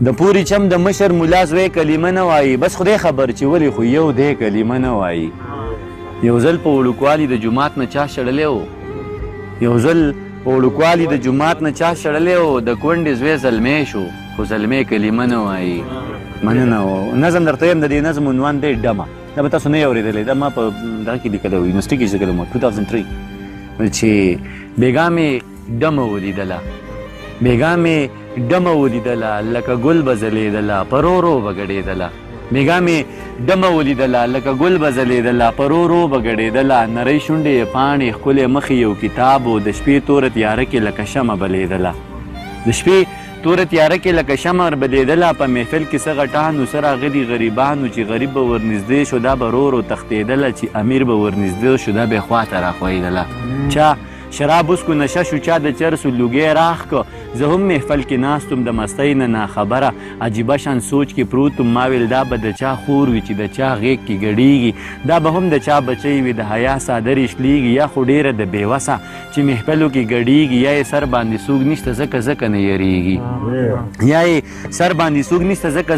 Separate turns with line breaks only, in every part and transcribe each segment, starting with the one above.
د پوری چم د مشر ملا زوی کلمه نه وایي بس خدای خبر چې ولې خو یو دی کلمه نه وایي. یو ځل په وړوکوالي د جومات نه چا شړلی و د کونډې زوی زلمی شو خو زلمی کلمه نه وایي. مننه و نظم درته یم د دې نظم عنوان دی ډمه. دا به تاسو نه یې اورېدلی دا ما په دغه کې لیکلی و یونیورسټي کې چې لیکلی و 2003 چې بېګا مې ډمه ولیدله لکه ګل به ځلېدله په رو به ګډېدله. بېګا مې ډمه ولیدله لکه ګل به ځلېدله په رو به ګډېدله. نرۍ شونډې یې پاڼې ښکلی مخې یو کتاب و د شپې توره تیاره کې لکه شمه بلېدله. د شپې توره تیاره کې لکه شمه بلېدله. په محفل کې څه غټانو څه راغلي غریبانو چې غریب به ورنږدې شو دا به رو تښتېدله چې امیر به ورنږدې شو دا به یې خواته راخوېدله. چا شراب اوسکو نشه شو چا د چرسو لوګی راخ که زه هم محفل کې ناستم د مستۍ نه ناخبره عجیبه شان سوچ کې پروت وم ما ویل دا به د چا خور وي چې د چا غېږ کې ګډېږي دا به هم د چا بچی وي د حیا څادرې شلېږي یا خو ډېره د بېوسه چې محفلو کې ګډېږي یا یې سر باندې څوک نشته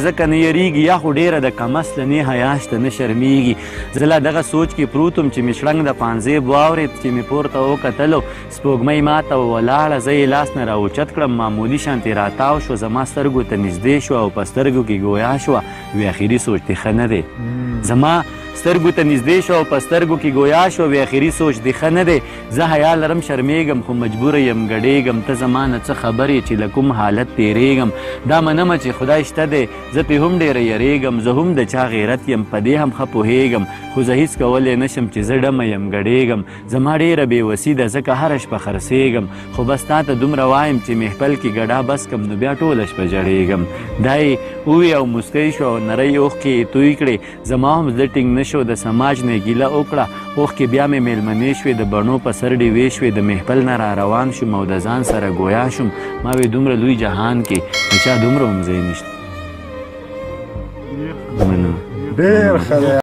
ځکه نه یریږي یا خو ډېره د کمسله نه حیا شته نه شرمېږي. زه لا دغه سوچ کې پروت وم چې مې شړنګ د پانزیب واورېد چې مې پورته وکتلو سپوږمۍ ماته ولاړه زه یې لاس نه راوچت کړم معمولي شانتې راتاو شوه زما سترګو ته نږدې شوه او په سترګو کې ګویا شوه وی اخري سوچ دې ښه نه دی. زما سترګو ته نږدې شوه او په سترګو کې ګویا شوه وی اخري سوچ دې ښه نه دی. زه حیا لرم شرمېږم خو مجبوره یم ګډېږم ته زما نه څه خبر یې چې له کوم حالت تېرېږم دا منمه چې خدای شته دی زه پې هم ډېره یریږم زه هم د چا غیرت یم په دې هم ښه پوهېږم خو زه هېڅ کولی نشم چې زه ډمه یم ګډېږم زما ډېره بېوسي ده ځکه هره شپه خرڅېږم خو بس تا ته دومره وایم چې محفل کې ګډا بس کم نو بیا ټوله شپه ژړېږم. دا یې ووی او موسکی شو او نرۍ اوښکې یې توی کړې زما هم زړه ټینګ نه شو د سماج نه ګیله وکړه اوښکې بیا مې میلمنې شوې د بڼو په سر ډېوې شوې د محفل نه را روان شوم او د ځان سره ګویا شوم ما وی دومره لوی جهان کې د چا دومره هم ځای نشته.
ډېر ښه دی